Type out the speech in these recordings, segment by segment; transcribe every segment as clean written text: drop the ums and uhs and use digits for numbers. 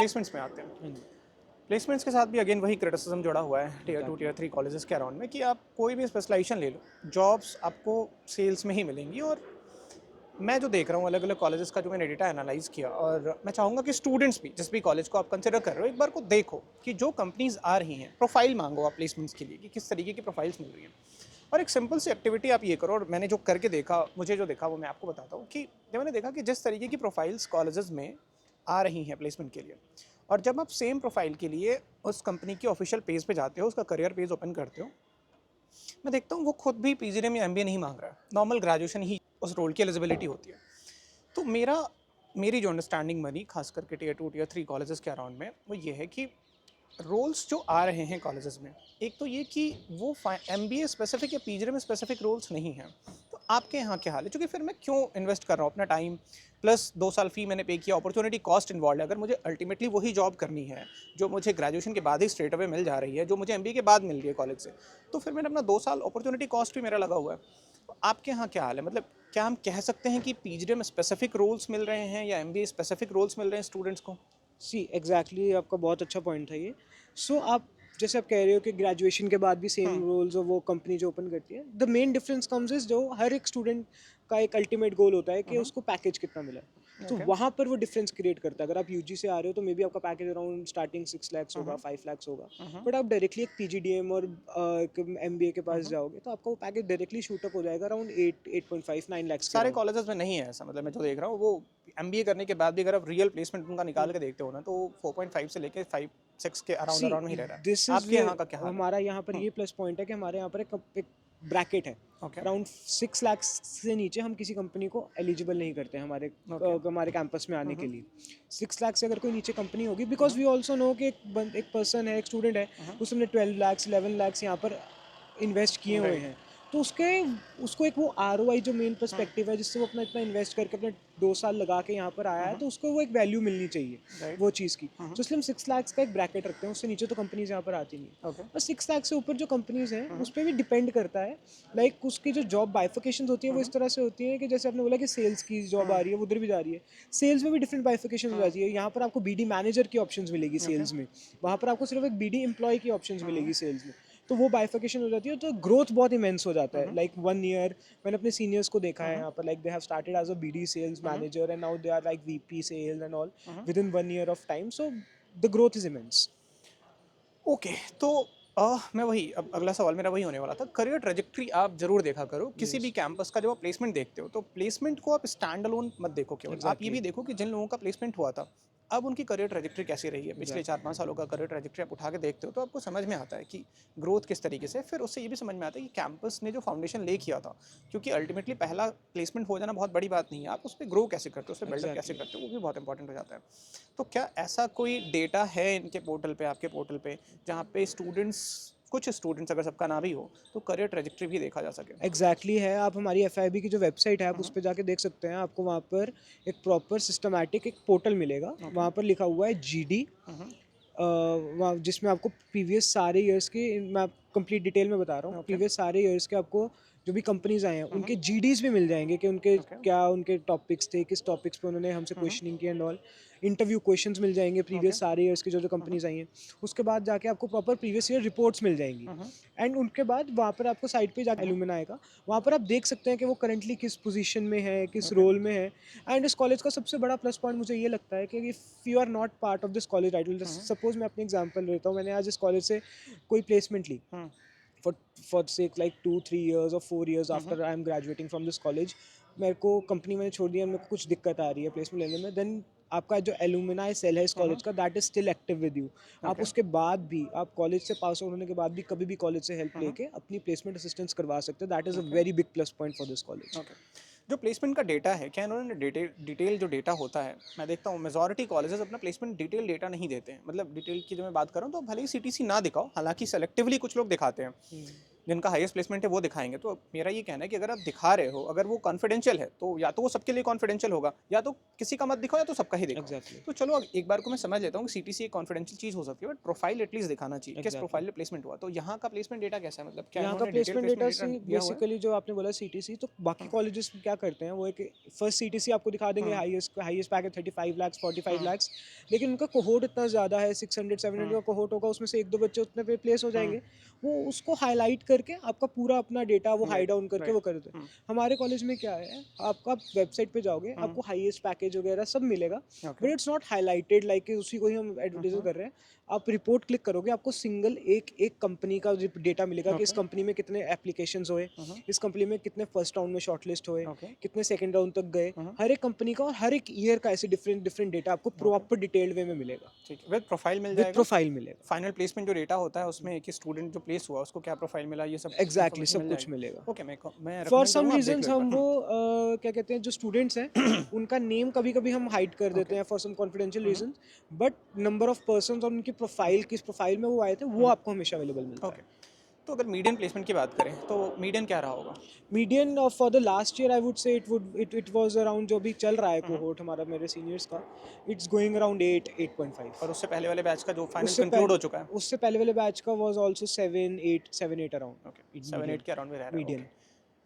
Placements में आते हैं। प्लेसमेंट्स के साथ भी अगेन वही क्रिटिसिज्म जुड़ा हुआ है टियर 2 टियर 3 कॉलेजेस के अराउंड में कि आप कोई भी स्पेशलाइजेशन ले लो, जॉब्स आपको सेल्स में ही मिलेंगी। और मैं जो देख रहा हूँ अलग अलग कॉलेजेस का जो मैंने डेटा एनालाइज किया, और मैं चाहूँगा कि स्टूडेंट्स भी जिस भी कॉलेज को आप कंसिडर कर रहे हो एक बार को देखो कि जो कंपनीज आ रही हैं, प्रोफाइल मांगो आप प्लेसमेंट्स के लिए कि किस तरीके की प्रोफाइल्स मिल रही हैं। और एक सिंपल सी एक्टिविटी आप ये करो, और मैंने जो करके देखा, मुझे जो देखा वो मैं आपको बताता हूँ कि जब मैंने देखा कि जिस तरीके की प्रोफाइल्स कॉलेजेस में आ रही हैं प्लेसमेंट के लिए, और जब आप सेम प्रोफाइल के लिए उस कंपनी के ऑफिशियल पेज पे जाते हो, उसका करियर पेज ओपन करते हो, मैं देखता हूँ वो खुद भी पीजीडीएम या एमबीए नहीं मांग रहा है, नॉर्मल ग्रेजुएशन ही उस रोल की एलिजिबिलिटी होती है। तो मेरी जो अंडरस्टैंडिंग बनी खास करके टियर 2 टियर 3 कॉलेजेस के अराउंड में, वो ये है कि रोल्स जो आ रहे हैं कॉलेजेस में, एक तो ये कि वो एमबीए स्पेसिफिक या पीजीडीएम स्पेसिफिक रोल्स नहीं हैं। तो आपके यहाँ क्या हाल है? क्योंकि फिर मैं क्यों इन्वेस्ट कर रहा हूँ अपना टाइम, प्लस 2 साल फी मैंने पे किया, अपॉर्चुनिटी कॉस्ट इन्वॉल्व है। अगर मुझे अल्टीमेटली वही जॉब करनी है जो मुझे ग्रेजुएशन के बाद ही स्ट्रेट अवे मिल जा रही है, जो मुझे एमबीए के बाद मिल रही है कॉलेज से, तो फिर मैंने अपना 2 साल अपॉर्चुनिटी कॉस्ट भी मेरा लगा हुआ है। तो आपके यहाँ क्या हाल है? मतलब क्या हम कह सकते हैं कि पीजीडीएम स्पेसिफिक रोल्स मिल रहे हैं या एमबीए स्पेसिफिक रोल्स मिल रहे हैं स्टूडेंट्स को? सी एग्जैक्टली आपका बहुत अच्छा पॉइंट था ये। सो आप जैसे आप कह रहे हो कि ग्रेजुएशन के बाद भी सेम रोल्स और वो कंपनी जो ओपन करती है, the main difference comes is जो हर एक स्टूडेंट का एक अल्टीमेट गोल होता है कि उसको पैकेज कितना मिला है। तो Okay. वहाँ पर वो डिफरेंस क्रिएट करता है। अगर आप यूजी से आ रहे हो तो मे बी आपका पैकेज अराउंड स्टार्टिंग 6 lakhs होगा, 5 lakhs होगा, बट आप डायरेक्टली एक पीजीडीएम और एमबीए के पास जाओगे तो आपका वो पैकेज डायरेक्टली शूट अप हो जाएगा अराउंड 8.5 9 lakhs के सारे अराउंड। कॉलेजेस में नहीं है ऐसा। मतलब मैं जो देख रहा हूँ वो एमबीए करने के बाद भी अगर आप रियल प्लेसमेंट उनका निकाल के देखते हो ना, तो 4.5 से लेके 5 6 के अराउंड सी अराउंड में ही रह रहा है। दिस इज आपके यहाँ वेयर का क्या हाल है? हमारा यहाँ पर ये प्लस पॉइंट है कि हमारे यहाँ पर एक ब्रैकेट है। ओके। अराउंड 6 lakhs से नीचे हम किसी कंपनी को एलिजिबल नहीं करते हमारे कैंपस में आने के लिए। 6 lakhs से अगर कोई नीचे कंपनी होगी, बिकॉज वी ऑल्सो नो कि एक पर्सन है, एक स्टूडेंट है, उसने 12 lakhs 11 lakhs यहाँ पर इन्वेस्ट किए हुए राइट। हैं। तो उसको एक वो आरओआई जो मेन पर्सपेक्टिव है जिससे वो अपना इतना इन्वेस्ट करके अपने 2 साल लगा के यहाँ पर आया है, तो उसको वो एक वैल्यू मिलनी चाहिए राइट। वो चीज़ की। तो इसलिए हम 6 lakhs का एक ब्रैकेट रखते हैं, उससे नीचे तो कंपनीज यहाँ पर आती नहीं है। ओके। और 6 lakhs से ऊपर जो कंपनीज हैं उस पर भी डिपेंड करता है। लाइक उसकी जो जॉब बाइफिकेशन होती है वो इस तरह से होती है कि जैसे आपने बोला कि सेल्स की जॉब आ रही है, वो उधर भी जा रही है। सेल्स में भी डिफरेंट बाइफिकेशन हो जाती है। यहाँ पर आपको बीडी मैनेजर की ऑप्शंस मिलेगी सेल्स में, वहाँ पर आपको सिर्फ एक बीडी एम्प्लॉय की ऑप्शंस मिलेगी सेल्स में। तो वो बाइफिकेशन हो जाती है, तो ग्रोथ बहुत इमेंस हो जाता है। लाइक 1 year मैंने अपने सीनियर्स को देखा है यहाँ पर, like they have started as a BD sales manager and now they are like VP sales and all with in 1 year of time. So the growth is immense. Okay. तो मैं वही, अब अगला सवाल मेरा वही होने वाला था। करियर ट्रेजेक्ट्री आप जरूर देखा करो किसी भी कैंपस का। जब आप प्लेसमेंट देखते हो तो प्लेसमेंट को आप स्टैंड अलोन मत देखो केवल, आप ये भी देखो कि जिन लोगों का प्लेसमेंट हुआ था अब उनकी करियर ट्रेजेक्ट्री कैसी रही है। पिछले 4 5 सालों का करियर ट्रेजेक्ट्री आप उठा के देखते हो तो आपको समझ में आता है कि ग्रोथ किस तरीके से। फिर उससे ये भी समझ में आता है कि कैंपस ने जो फाउंडेशन ले किया था, क्योंकि अल्टीमेटली पहला प्लेसमेंट हो जाना बहुत बड़ी बात नहीं है, आप उस पर ग्रो कैसे करते हो, उस पर बिल्डअप कैसे करते हो, वो भी बहुत इंपॉर्टेंट हो जाता है। तो क्या ऐसा कोई डेटा है इनके पोर्टल पे, आपके पोर्टल पे, जहाँ पे कुछ स्टूडेंट्स, अगर सबका ना भी हो, तो करियर ट्रेजेक्ट्री भी देखा जा सके? एग्जैक्टली है। आप हमारी एफआईबी की जो वेबसाइट है आप उस पर जाके देख सकते हैं। आपको वहाँ पर एक प्रॉपर सिस्टमैटिक एक पोर्टल मिलेगा। वहाँ पर लिखा हुआ है जीडी, जिसमें आपको प्रीवियस सारे ईयर्स की, मैं कंप्लीट डिटेल में बता रहा हूँ, प्रीवियस सारे ईयर्स के आपको जो भी कंपनीज आए हैं उनके जीडीज भी मिल जाएंगे कि उनके क्या उनके टॉपिक्स थे, किस टॉपिक्स पे उन्होंने हमसे क्वेश्चनिंग की एंड ऑल। इंटरव्यू क्वेश्चंस मिल जाएंगे प्रीवियस सारे ईयर्स की जो जो कंपनीज आई हैं। उसके बाद जाके आपको प्रॉपर प्रीवियस ईयर रिपोर्ट्स मिल जाएंगी। एंड उनके बाद वहाँ पर आपको साइट पे जाकर एलुमना आएगा, वहाँ पर आप देख सकते हैं कि वो करंटली किस पोजीशन में है, किस रोल में है। एंड इस कॉलेज का सबसे बड़ा प्लस पॉइंट मुझे ये लगता है कि if you are not part of this college, I will suppose मैं अपनी एग्जांपल लेता हूँ, मैंने आज इस कॉलेज से कोई प्लेसमेंट ली for sake like 2 3 years or 4 years after I am graduating from this college, मेरे को कंपनी मैंने छोड़ दिया, मेरे को कुछ दिक्कत आ रही है प्लेसमेंट लेने में, देन आपका जो एलुमिनाई सेल है इस कॉलेज का, that is still active with you. आप उसके बाद भी, आप कॉलेज से पास आउट होने के बाद भी कभी भी कॉलेज से हेल्प लेके अपनी प्लेसमेंट असिस्टेंस करवा सकते हो। That is a very big plus point for this college. Okay. जो प्लेसमेंट का डेटा है, क्या इन्होंने डिटेल जो डेटा होता है, मैं देखता हूँ मेजॉरिटी कॉलेजेस अपना प्लेसमेंट डिटेल डेटा नहीं देते हैं। मतलब डिटेल की जो मैं बात कर रहा हूँ, तो भले ही सीटीसी ना दिखाओ, हालांकि सेलेक्टिवली कुछ लोग दिखाते हैं, जिनका हाईएस्ट प्लेसमेंट है वो दिखाएंगे। तो मेरा ये कहना है कि अगर आप दिखा रहे हो, अगर वो कॉन्फिडेंशियल है तो या तो वो सबके लिए कॉन्फिडेंशियल होगा, या तो किसी का मत दिखाओ या तो सबका ही दिखाओ। एग्जैक्टली तो चलो एक बार को मैं समझ लेता हूँ कि सीटीसी एक कॉन्फिडेंशियल चीज़ हो सकती है, बट प्रोफाइल एटलीस्ट दिखाना चाहिए किस प्रोफाइल पे प्लेसमेंट हुआ। तो यहाँ का प्लेसमेंट डेटा कैसा है, मतलब क्या यहाँ का इन्होंने डिटेल प्लेसमेंट डेटा प्लेसमेंट से दिया हुआ है? बेसिकली जो आपने बोला सीटीसी, तो बाकी कॉलेजेस क्या करते हैं वो एक फर्स्ट सीटीसी आपको दिखा देंगे, हाईएस्ट पैकेज 35 लाख 45 लाख, लेकिन उनका कोहोर्ट इतना ज़्यादा है, 600-700 का कोहोर्ट होगा, उसमें से एक दो बच्चे उतने पे प्लेस हो जाएंगे, वो उसको हाईलाइट करके आपका पूरा अपना डेटा वो हाई डाउन करके वो कर देते हैं। हमारे कॉलेज में क्या है, आपका वेबसाइट पे जाओगे आपको हाईएस्ट पैकेज वगैरह सब मिलेगा, but it's not highlighted like कि उसी को ही हम एडवर्टाइज कर रहे हैं। आप रिपोर्ट क्लिक करोगे आपको सिंगल एक कंपनी का डेटा मिलेगा कि इस कंपनी में कितने एप्लीकेशंस हुए, इस कंपनी में कितने फर्स्ट राउंड में शॉर्टलिस्ट हुए, कितने सेकंड राउंड तक गए, हर एक कंपनी का और हर एक ईयर का ऐसे डिफरेंट डेटा आपको प्रॉपर डिटेल्ड वे में मिलेगा। ठीक है, विद प्रोफाइल मिल विद जाएगा। प्रोफाइल मिलेगा, फाइनल प्लेसमेंट जो डेटा होता है उसमें एक स्टूडेंट जो प्लेस हुआ उसको क्या प्रोफाइल मिला, ये सब एग्जैक्टली information सब मिल कुछ जाएगी। मिलेगा। ओके, मैं फॉर recommend सम करूँगा, आप देख रीजंस लो एक हम बार। वो क्या कहते हैं, जो स्टूडेंट्स हैं उनका नेम कभी कभी हम हाइड कर देते हैं for some confidential reasons, but number of persons और उनकी प्रोफाइल किस प्रोफाइल में वो आए थे वो आपको हमेशा अवेलेबल मिलता है। ओके, तो अगर मीडियन प्लेसमेंट की बात करें तो मीडियन क्या रहा होगा? Median for the last year I would say it was around, जो भी चल रहा है कोहोर्ट हमारा मेरे सीनियर्स का, इट्स गोइंग अराउंड 8.5। और उससे पहले वाले बैच का जो फाइनल उससे कंक्लूड हो चुका है? उससे पहले वाले बैच का वाज आल्सो 7-8 अराउंड। ओके, 7-8 के अराउंड में रह रहा है। Median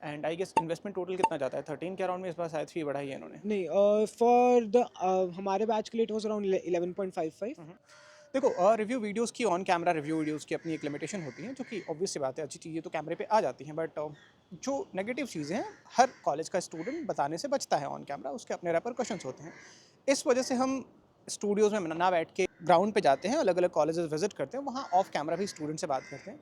and I guess investment total कितना जाता है? 13 के अराउंड में इस बार शायद फी बढ़ाई है इन्होंने। नहीं, फॉर द हमारे बैच के लिए इट वाज अराउंड 11.55। देखो, रिव्यू वीडियोस की, ऑन कैमरा रिव्यू वीडियोस की अपनी एक लिमिटेशन होती है, जो कि ऑब्वियस सी बात है, अच्छी चीज़ें तो कैमरे पे आ जाती हैं, बट जो नेगेटिव चीज़ें हैं हर कॉलेज का स्टूडेंट बताने से बचता है ऑन कैमरा, उसके अपने रेपरकशंस होते हैं। इस वजह से हम स्टूडियोज़ में ना बैठ के ग्राउंड पे जाते हैं, अलग अलग कॉलेजेस विजिट करते हैं, वहाँ ऑफ कैमरा भी स्टूडेंट से बात करते हैं।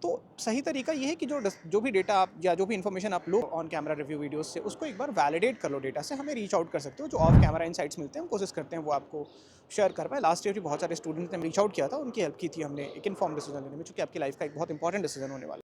तो सही तरीका ये है कि जो भी डेटा आप या जो भी इन्फॉर्मेशन आप लो ऑन कैमरा रिव्यू वीडियोस से, उसको एक बार वैलिडेट कर लो डेटा से, हमें रीच आउट कर सकते हो। जो ऑफ कैमरा इनसाइट्स मिलते हैं हम कोशिश करते हैं वो आपको शेयर कर पाए। लास्ट ईयर भी बहुत सारे स्टूडेंट्स ने रीच आउट किया था, उनकी हेल्प की थी हमने एक इन्फॉर्म डिसीजन लेने में, चूँकि आपकी लाइफ का एक बहुत इंपॉर्टेंट डिसीजन होने वाला है।